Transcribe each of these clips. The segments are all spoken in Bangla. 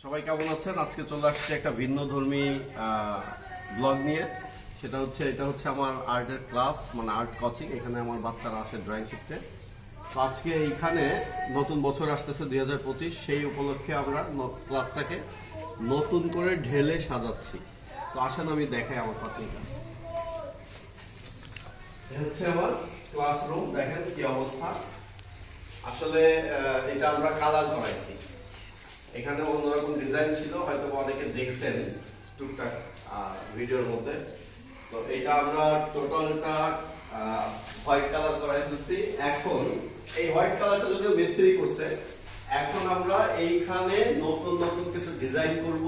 সবাই কেমন আছেন? আজকে চলে আসছে একটা ভিন্নধর্মী ব্লগ নিয়ে। এটা হচ্ছে আমার আর্টের ক্লাস, মানে আর্ট কোচিং। এখানে আমার বাচ্চারা আসে ড্রয়িং শিখতে। তো আজকে এইখানে নতুন বছর আসতেছে 2025, সেই উপলক্ষে আমরা ক্লাসটাকে নতুন করে ঢেলে সাজাচ্ছি। তো আসেন আমি দেখাই আমার কোচিংটা। হচ্ছে আমার ক্লাসরুম, দেখেন কি অবস্থা। আসলে এটা আমরা কালার করাইছি। এখানে অন্যরকম ডিজাইন ছিল, হয়তো অনেকে দেখছেন টুকটাক ভিডিওর মধ্যে। তো এটা আমরা টোটালটা হোয়াইট কালার করাই ফেলছি। এখন এই হোয়াইট কালারটা যদিও মিস্ত্রি করছে, এখন আমরা এইখানে নতুন নতুন কিছু ডিজাইন করব,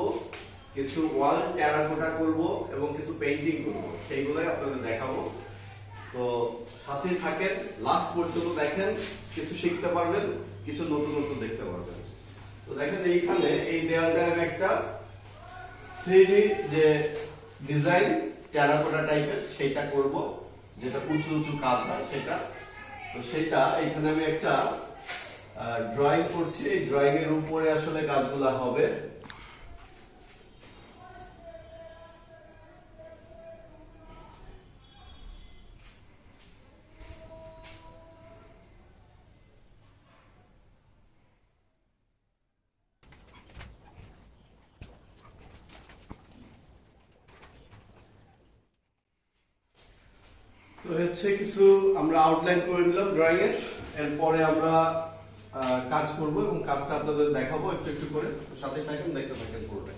কিছু ওয়াল টেরাকোটা করব এবং কিছু পেইন্টিং করব, সেইগুলোই আপনাদের দেখাবো। তো সাথেই থাকেন, লাস্ট পর্যন্ত দেখেন, কিছু শিখতে পারবেন, কিছু নতুন নতুন দেখতে পারবেন। তো দেখেন এইখানে এই দেয়ালটা আমি একটা 3D যে ডিজাইন টেরাকোটা টাইপের সেটা করব, যেটা উঁচু উঁচু কাজ হয় সেটা। তো সেটা এখানে আমি একটা ড্রয়িং করছি। এই ড্রয়িং এর উপরে আসলে কাজগুলো হবে। তো হচ্ছে কিছু আমরা আউটলাইন করে দিলাম ড্রয়িং এর। এরপরে আমরা কাজ করব এবং কাজটা আপনাদের দেখাবো একটু একটু করে। সাথে থাকেন, দেখতে থাকেন করবে।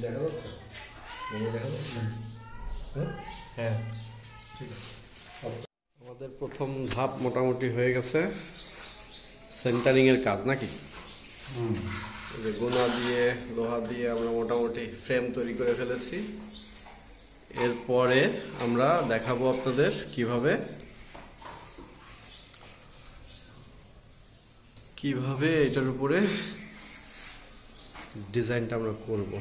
দেখা যাচ্ছে? দেখা যাচ্ছে? হ্যাঁ, ঠিক আছে। আমাদের প্রথম ধাপ মোটামুটি হয়ে গেছে, সেন্টারিং এর কাজ নাকি? যে গোনা দিয়ে লোহা দিয়ে আমরা মোটামুটি ফ্রেম তৈরি করে ফেলেছি। এরপরে আমরা দেখাবো আপনাদের কিভাবে এটার উপরে ডিজাইনটা আমরা করব।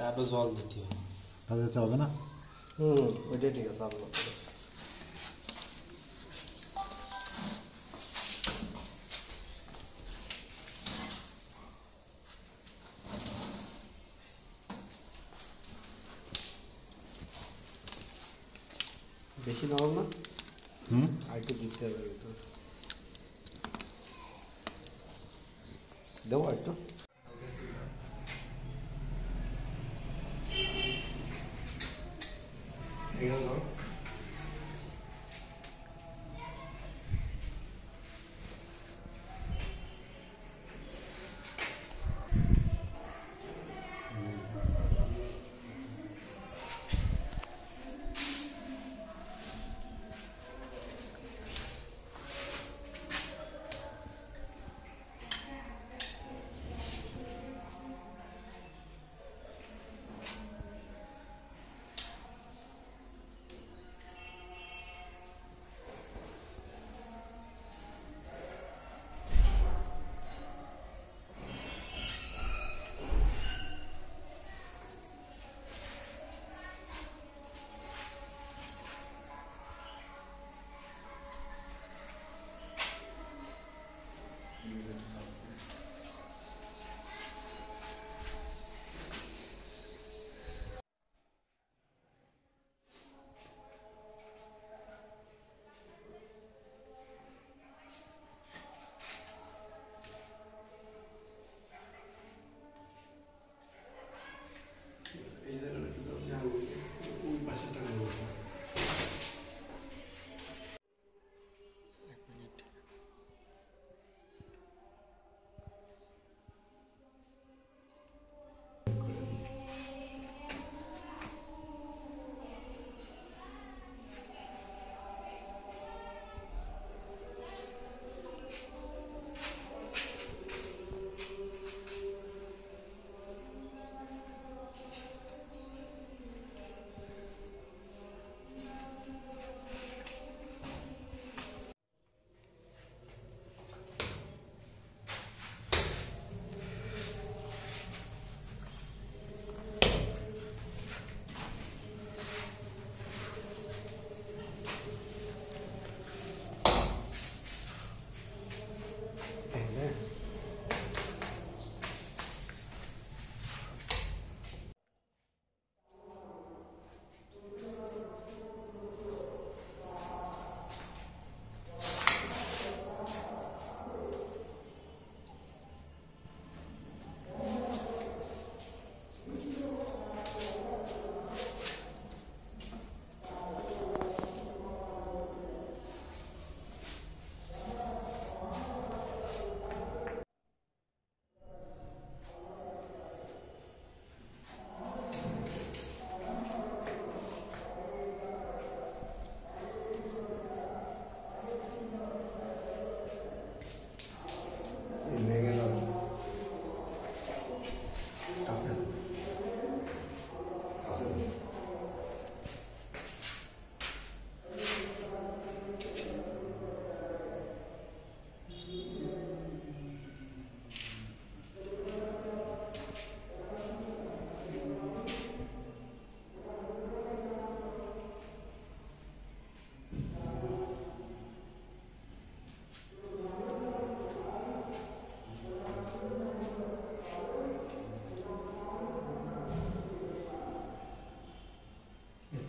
আরো জল দিতে হবে। তাহলে যেতে হবে না? ওইটাই ঠিক আছে। আল্লাহ বেশি নরম না, আর একটু দিতে হবে। দেবো একটু। এগুলো ধরো। এই জায়গাটা একটু দাও, যে আঙুলকে ওই পাশেরটা নেবো।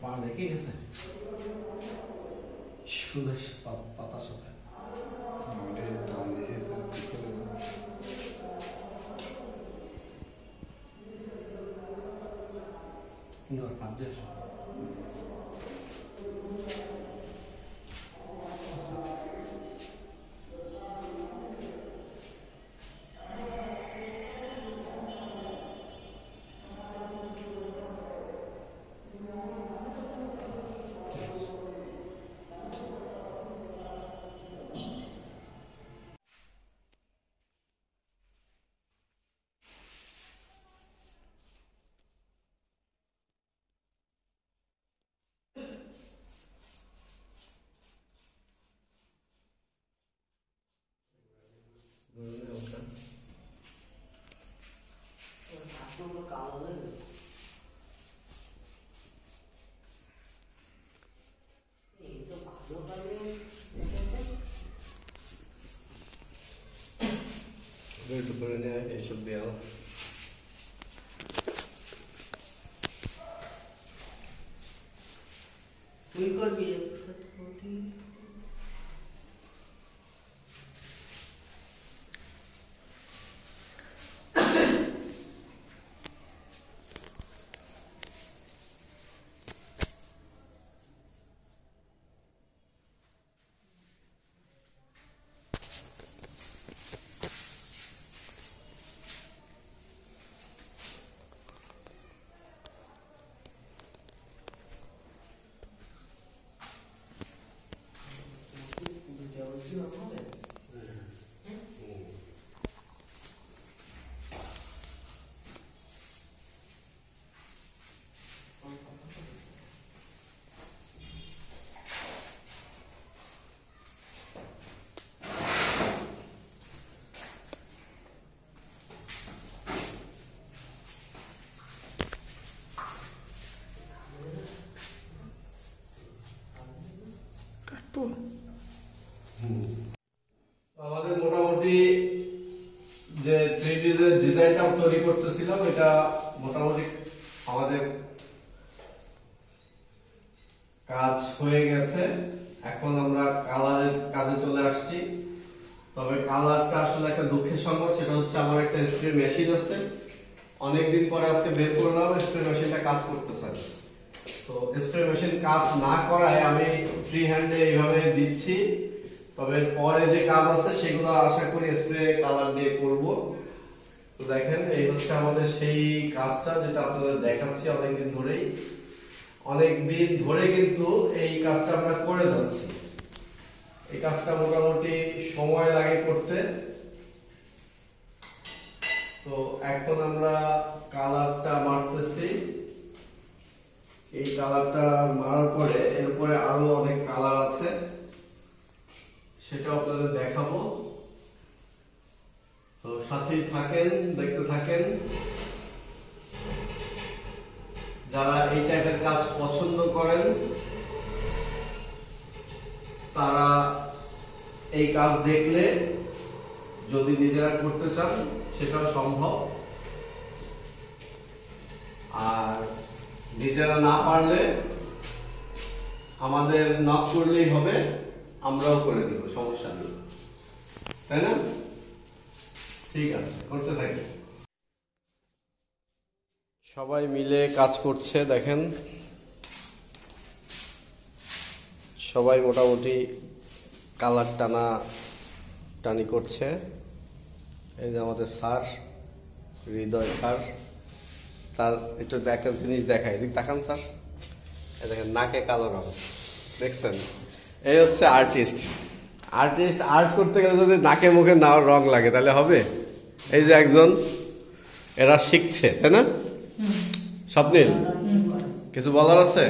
পা লেগে গেছে শুধু পাতার সাথে। টান দিয়ে হাত দিয়ে একটু করে নেয় এইসব দেওয়া। তুই করবি আমাদের মোটামুটি যে 3D যে ডিজাইনটা তৈরি করতেছিলাম এটা মোটামুটি আমাদের কাজ হয়ে গেছে। এখন আমরা কালারের কাজে চলে আসছি। তবে কালারটা আসলে একটা দুঃখের সংবাদ, সেটা হচ্ছে আমার একটা স্প্রে মেশিন আছে, অনেকদিন পরে আজকে বের করলাম, স্প্রে মেশিনটা কাজ করতেছে। তো স্প্রে মেশিন কাজ না করায় আমি ফ্রি হ্যান্ডে এইভাবে দিচ্ছি। তবে পরে যে কাজ আছে সেগুলো আশা করি স্প্রে কালার দিয়ে করব। তো দেখেন এই হচ্ছে আমাদের সেই কাজটা যেটা আপনাদের দেখাচ্ছি অনেকদিন ধরে কিন্তু এই কাজটা আমরা করে যাচ্ছি। এই কাজটা মোটামুটি সময় লাগে করতে। তো এখন আমরা কালারটা মারতেছি। এই কালারটা মারার পরে এরপরে আরো অনেক কালার আছে, সেটা আপনাদের দেখাবো। তো সাথেই থাকেন, দেখতে থাকেন। যারা এই টাইপের কাজ পছন্দ করেন তারা এই কাজ দেখলে যদি নিজেরা করতে চান সেটাও সম্ভব, আর নিজেরা না পারলে আমাদের নক করলেই হবে, আমরাও করে দিব, সমস্যা নেই, তাই না? ঠিক আছে, করতে থাকি। সবাই মিলে কাজ করছে, দেখেন সবাই মোটামুটি কালার টানি করছে। এই যে আমাদের স্যার হৃদয় স্যার, তার একটু একটা জিনিস দেখায়, এদিক তাকান স্যার, এই দেখেন নাকে কালো রং, দেখছেন? এই হচ্ছে আর্টিস্ট আর্ট করতে গেলে যদি নাকে মুখে না রং লাগে তাহলে হবে? এই যে একজন, এরা শিখছে, তাই না? স্বপ্নিল, কিছু বলার আছে?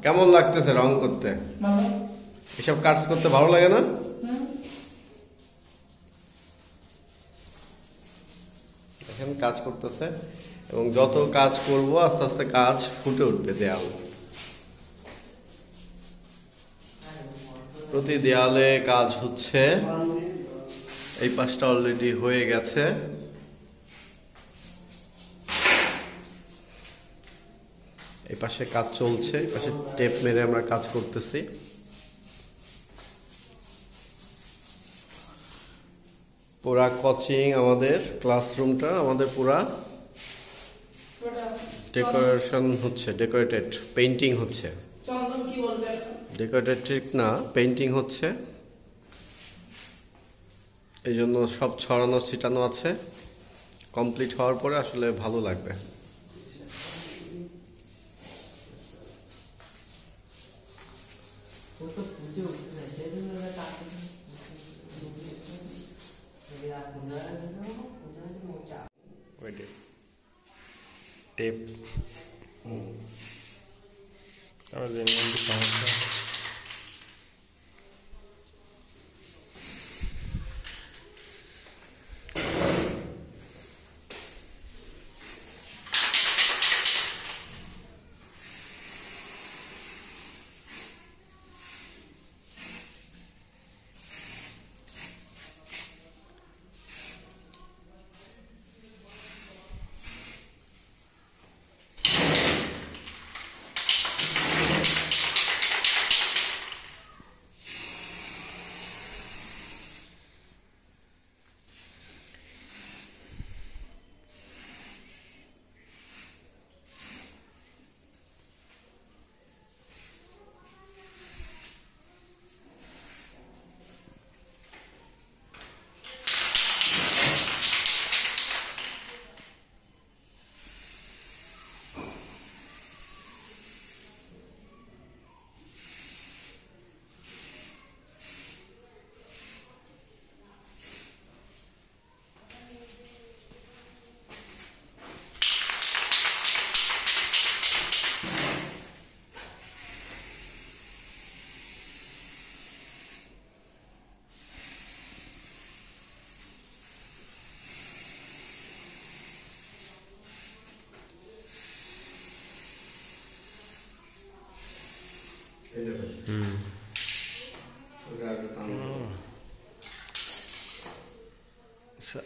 কেমন লাগতেছে রং করতে? এসব কাজ করতে ভালো লাগে না? দেখেন কাজ করতেছে, এবং যত কাজ করব আস্তে আস্তে কাজ ফুটে উঠবে দেয়াল। প্রতি দেয়ালে কাজ হচ্ছে। এই পাশটা অলরেডি হয়ে গেছে। এই পাশে কাজ চলছে, এই পাশে টেপ মেরে আমরা কাজ করতেছি। পুরা কোচিং আমাদের ক্লাসরুমটা আমাদের পুরা ডেকোরেশন হচ্ছে, ডেকোরেটেড, পেইন্টিং হচ্ছে। ডেকোরেটেড না, পেইন্টিং হচ্ছে। এই জন্য সব ছড়ানো ছিটানো আছে। কমপ্লিট হওয়ার পরে আসলে ভালো লাগবে। টেপ আচ্ছা,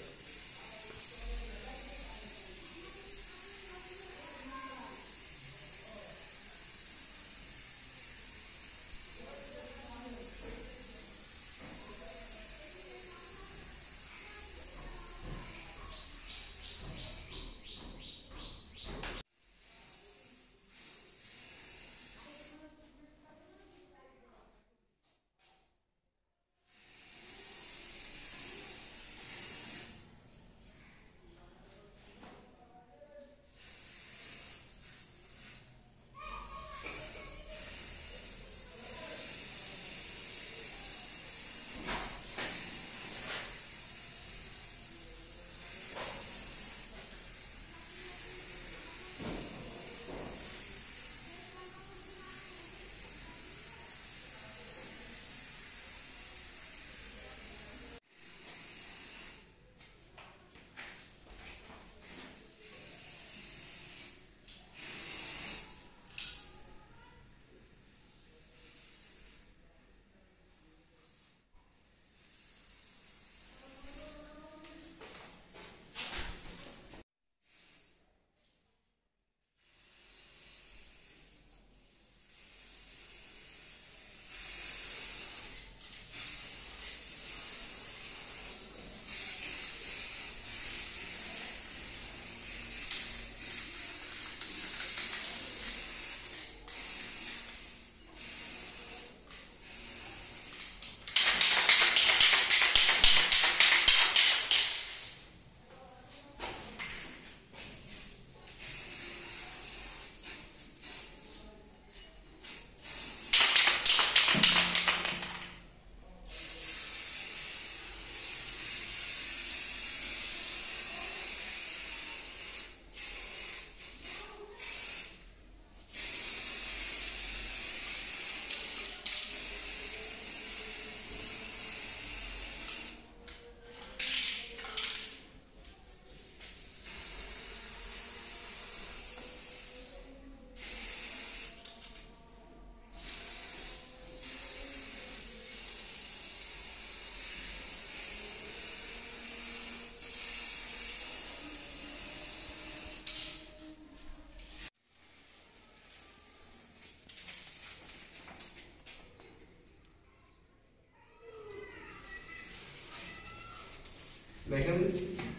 দেখেন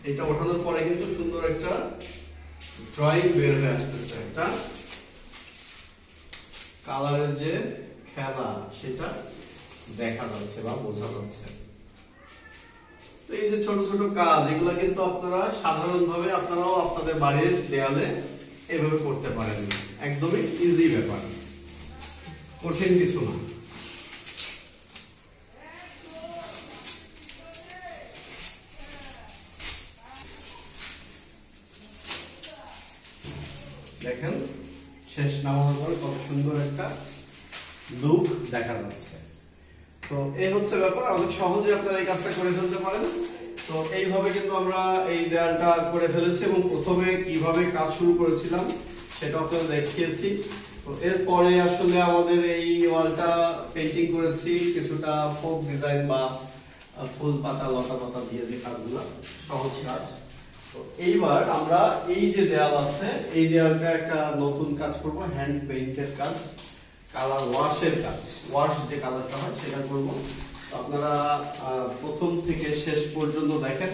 এটা ওঠানোর পরে কিন্তু সুন্দর একটা ড্রয়িং বের হয়ে আসতেছে, একটা কালারের যে খেলা সেটা দেখা যাচ্ছে বা বোঝা যাচ্ছে। তো এই যে ছোট ছোট কাজ, এগুলা কিন্তু আপনারা সাধারণভাবে আপনারাও আপনাদের বাড়ির দেয়ালে এভাবে করতে পারেন, একদমই ইজি ব্যাপার, কঠিন কিছু না। দেখেন শেষ নামানোর পরে কত সুন্দর একটা লুক দেখা যাচ্ছে। তো এই হচ্ছে ব্যাপার, অনেক সহজে আপনারা এই কাজটা করে ফেলতে পারেন। তো এইভাবে কিন্তু আমরা এই দেয়ালটা করে ফেলেছি এবং প্রথমে কিভাবে কাজ শুরু করেছিলাম সেটা আপনাদের দেখিয়েছি। তো এরপরে আসলে আমাদের এই ওয়ালটা পেইন্টিং করেছি কিছুটা ফোক ডিজাইন বা ফুল পাতা লতা পাতা দিয়ে, যে কাজগুলো সহজ কাজ। তো এইবার আমরা এই যে দেয়াল আছে এই দেয়ালটা একটা নতুন কাজ করব, হ্যান্ড পেইন্টের কাজ, কালার ওয়াশের কাজ, ওয়াশ যে কালারটা হয় সেটা করব। আপনারা প্রথম থেকে শেষ পর্যন্ত দেখেন,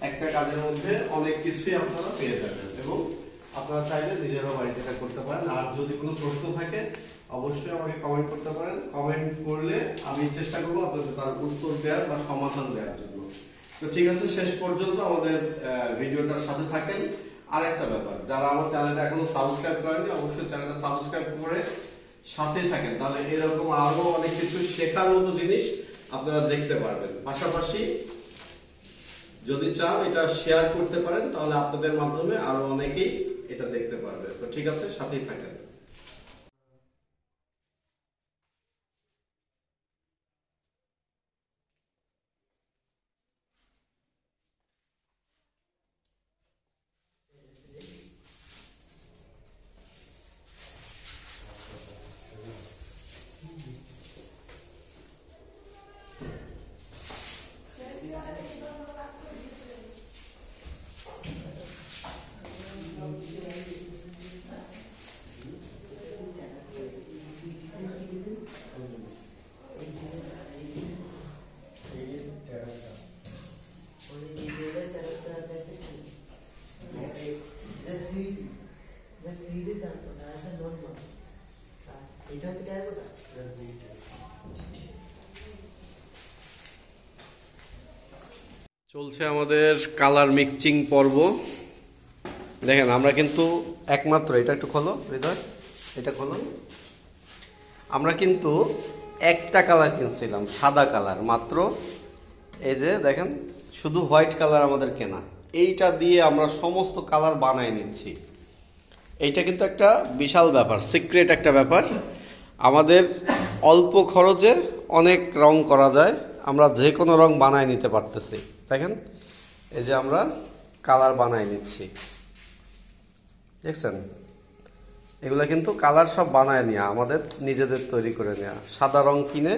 একটা কাজের মধ্যে অনেক কিছুই আপনারা পেয়ে যাবেন এবং আপনারা চাইলে নিজেরাও বাড়িতে এটা করতে পারেন। আর যদি কোনো প্রশ্ন থাকে অবশ্যই আমাকে কমেন্ট করতে পারেন, কমেন্ট করলে আমি চেষ্টা করবো আপনাদের তার উত্তর দেওয়ার বা সমাধান দেওয়ার জন্য। তো ঠিক আছে, শেষ পর্যন্ত আমাদের ভিডিওটার সাথে থাকেন। আরেকটা ব্যাপার, যারা আমার চ্যানেলটা এখনো সাবস্ক্রাইব করেননি অবশ্যই চ্যানেলটা সাবস্ক্রাইব করে সাথে থাকেন, তাহলে এরকম আরো অনেক কিছু শেখার মতো জিনিস আপনারা দেখতে পারবেন। পাশাপাশি যদি চান এটা শেয়ার করতে পারেন, তাহলে আপনাদের মাধ্যমে আরো অনেকেই এটা দেখতে পারবে। তো ঠিক আছে, সাথেই থাকেন। চলছে আমাদের কালার মিক্সিং পর্ব। দেখেন আমরা কিন্তু একমাত্র, এটা একটু খোলো হৃদয়, এটা খোলো, আমরা কিন্তু একটা কালার কিনছিলাম, সাদা কালার মাত্র। এই যে দেখেন, শুধু হোয়াইট কালার আমাদের কেনা, এইটা দিয়ে আমরা সমস্ত কালার বানায় নিচ্ছি। এইটা কিন্তু একটা বিশাল ব্যাপার, সিক্রেট একটা ব্যাপার। আমাদের অল্প খরচে অনেক রং করা যায়, আমরা যে কোনো রং বানায় নিতে পারতেছি। দেখেন এই যে আমরা কালার বানায় নিচ্ছি, দেখছেন? এগুলা কিন্তু কালার সব বানায় নেওয়া, আমাদের নিজেদের তৈরি করে নেওয়া। সাদা রং কিনে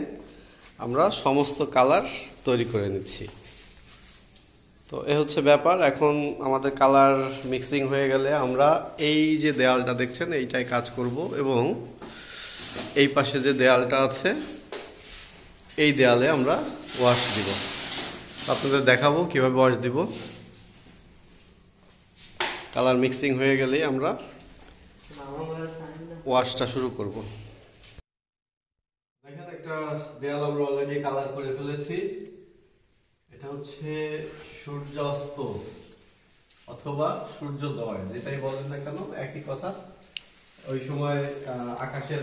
আমরা সমস্ত কালার তৈরি করে নিচ্ছি। তো এ হচ্ছে ব্যাপার। এখন আমাদের কালার মিক্সিং হয়ে গেলে আমরা এই যে দেয়ালটা দেখছেন এইটাই কাজ করব, এবং এই পাশে যে দেয়ালটা আছে এই দেয়ালে আমরা ওয়াশ দিব। আপনাদের দেখাবো কিভাবে ওয়াশ দিব। কালার মিক্সিং হয়ে গেলেই আমরা ওয়াশটা শুরু করব। দেখেন একটা দেয়াল আমরা অলরেডি কালার করে ফেলেছি। এটা হচ্ছে সূর্যাস্ত অথবা সূর্যোদয়, যেটাই বলেন না কেন একই কথা। ওই সময় আকাশের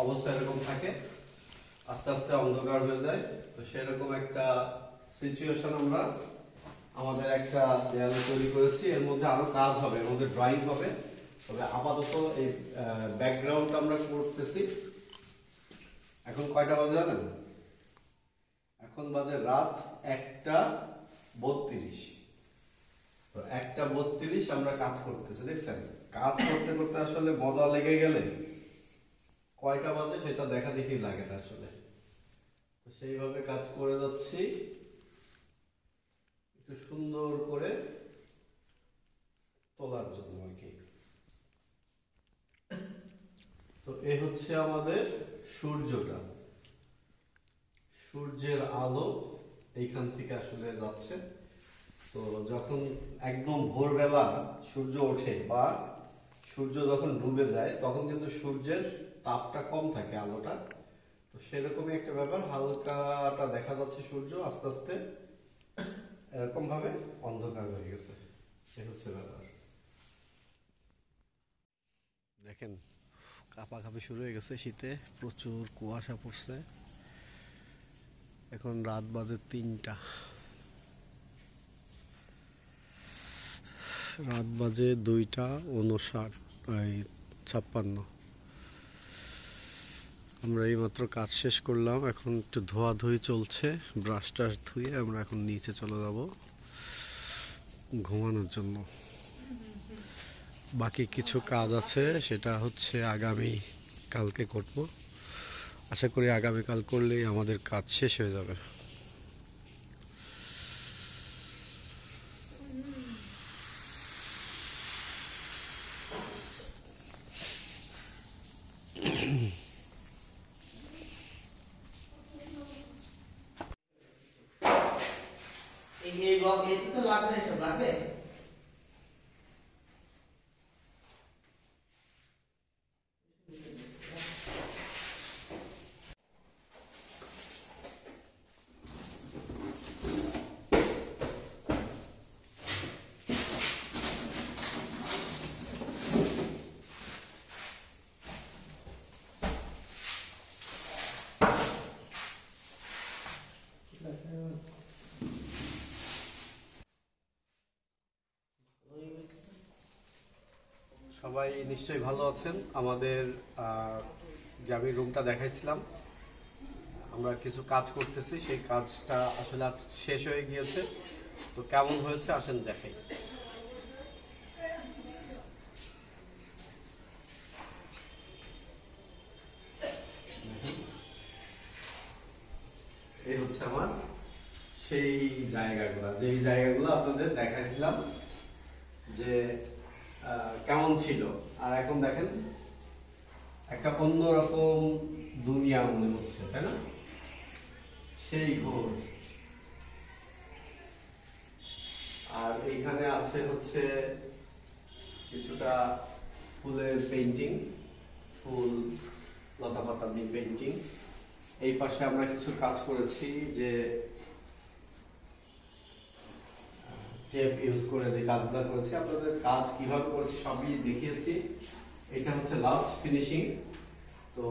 অবস্থা এরকম থাকে, আস্তে আস্তে অন্ধকার হয়ে যায়। তো সেরকম একটা সিচুয়েশন আমরা আমাদের একটা দেয়ালে তৈরি করেছি। এর মধ্যে আরো কাজ হবে, এর মধ্যে ড্রয়িং হবে। তবে আপাতত এই ব্যাকগ্রাউন্ডটা আমরা করতেছি। এখন কয়টা বাজে জানেন? এখন বাজে রাত 1:32। তো 1:32 আমরা কাজ করতেছি, দেখছেন? কাজ করতে করতে আসলে মজা লেগে গেলে কয়টা বাজে সেটা দেখা দেখি লাগে না আসলে। তো সেইভাবে কাজ করে যাচ্ছি একটু সুন্দর করে তোলার জন্য আর কি। তো এ হচ্ছে আমাদের সূর্যটা, সূর্যের আলো এইখান থেকে আসলে যাচ্ছে। তো যখন একদম ভোরবেলা সূর্য ওঠে বা সূর্য যখন ডুবে যায় তখন কিন্তু সূর্যের তাপটা কম থাকে, আলোটা। তো সেরকমই একটা ব্যাপার, হালকাটা দেখা যাচ্ছে সূর্য আস্তে আস্তে এরকম ভাবে অন্ধকার হয়ে গেছে। এই হচ্ছে ব্যাপার। দেখেন কাঁপাকাঁপি শুরু হয়ে গেছে, শীতে প্রচুর কুয়াশা পড়ছে। এখন রাত বাজে 3টা, রাত বাজে 2:56। আমরা এইমাত্র কাজ শেষ করলাম, এখন একটু ধোয়াধুয়ি চলছে। ব্রাশ টাশ ধুয়ে আমরা এখন নিচে চলে যাব ঘুমানোর জন্য। বাকি কিছু কাজ আছে, সেটা হচ্ছে আগামী কালকে করব। আশা করি আগামীকাল করলেই আমাদের কাজ শেষ হয়ে যাবে। এই বল এটা তো লাগবে, সব লাগবে। সবাই নিশ্চয়ই ভালো আছেন। আমাদের যে আমি রুমটা দেখাইছিলাম, আমরা কিছু কাজ করতেছি, সেই কাজটা আসলে আজ শেষ হয়ে গিয়েছে। তো কেমন হয়েছে আসেন দেখাই। এই হচ্ছে আমার সেই জায়গাগুলো, যেই জায়গাগুলো আপনাদের দেখাইছিলাম যে কেমন ছিল। আর এখন দেখেন একটা অন্যরকম দুনিয়া মনে হচ্ছে, তাই না? সেই ঘর। আর এইখানে আছে হচ্ছে কিছুটা ফুলের পেইন্টিং, ফুল লতা পাতা দিয়ে পেইন্টিং। এই পাশে আমরা কিছু কাজ করেছি, যে টেপ ইউজ করে যে কাজগুলো করেছি, আপনাদের কাজ কিভাবে করেছি সবই দেখিয়েছি। এটা হচ্ছে লাস্ট ফিনিশিং। তো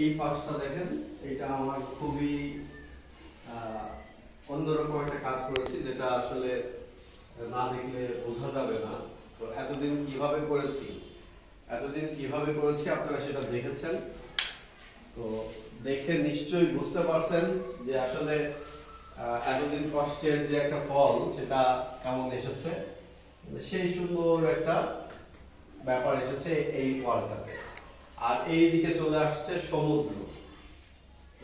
এই পাশটা দেখেন, এটা আমার খুবই অন্যরকম একটা কাজ করেছি, যেটা আসলে না দেখলে বোঝা যাবে না। তো এতদিন কিভাবে করেছি আপনারা সেটা দেখেছেন। তো দেখে নিশ্চয়ই বুঝতে পারছেন যে আসলে এতদিন কষ্টের যে একটা ফল সেটা কেমন এসেছে। সেই সুন্দর একটা ব্যাপার এসেছে এই ওয়ালটাতে। আর এই দিকে চলে আসছে সমুদ্র,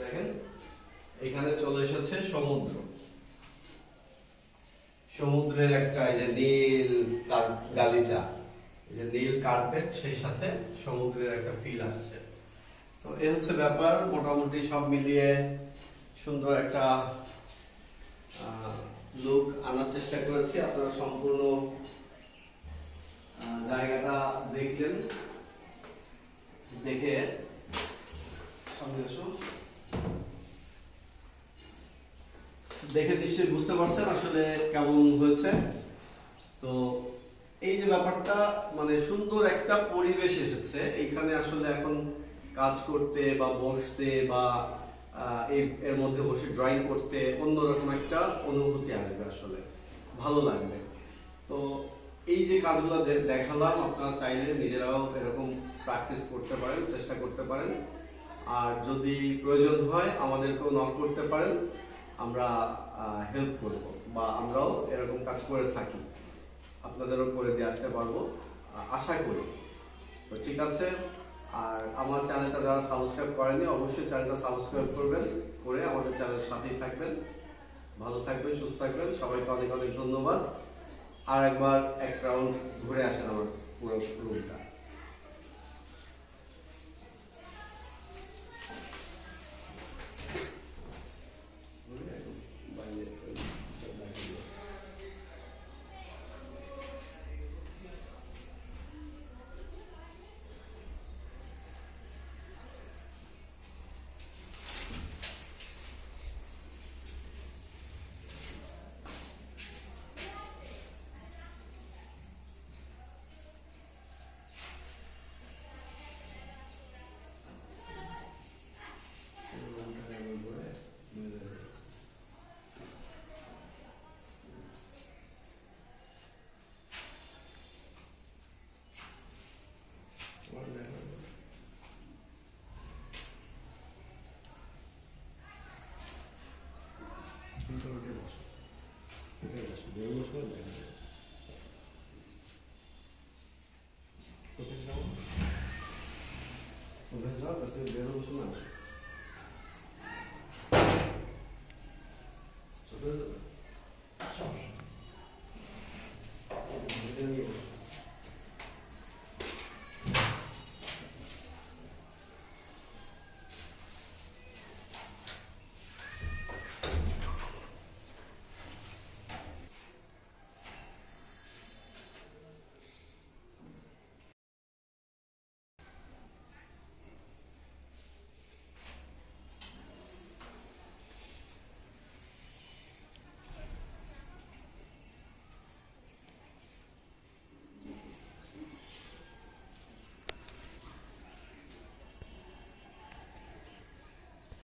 দেখেন এখানে চলে এসেছে সমুদ্রের একটা এই যে নীল গালিচা, এই যে নীল কার্পেট, সেই সাথে সমুদ্রের একটা ফিল আসছে। তো এই হচ্ছে ব্যাপার। মোটামুটি সব মিলিয়ে সুন্দর একটা লুক আনার চেষ্টা করেছি। আপনারা সম্পূর্ণ জায়গাটা দেখলেন, দেখে সামনে আসো, দেখে নিশ্চয়ই বুঝতে পারছেন আসলে কেমন হয়েছে। তো এই যে ব্যাপারটা, মানে সুন্দর একটা পরিবেশ এসেছে এইখানে। আসলে এখন কাজ করতে বা বসতে বা এর মধ্যে বসে ড্রয়িং করতে অন্যরকম একটা অনুভূতি আসবে, আসলে ভালো লাগবে। তো এই যে কাজগুলো দেখালাম, আপনারা চাইলে নিজেরাও এরকম প্র্যাকটিস করতে পারেন, চেষ্টা করতে পারেন। আর যদি প্রয়োজন হয় আমাদেরকেও নক করতে পারেন, আমরা হেল্প করব, বা আমরাও এরকম কাজ করে থাকি, আপনাদেরও করে দিয়ে আসতে পারবো আশা করি। তো ঠিক আছে। আর আমার চ্যানেলটা যারা সাবস্ক্রাইব করেনি, অবশ্যই চ্যানেলটা সাবস্ক্রাইব করবেন, করে আমাদের চ্যানেলের সাথেই থাকবেন। ভালো থাকবেন, সুস্থ থাকবেন, সবাইকে অনেক অনেক ধন্যবাদ। আর একবার এক রাউন্ড ঘুরে আসেন আমার পুরো রুমটা। কোথায় যাও? বেরোবো শোনা।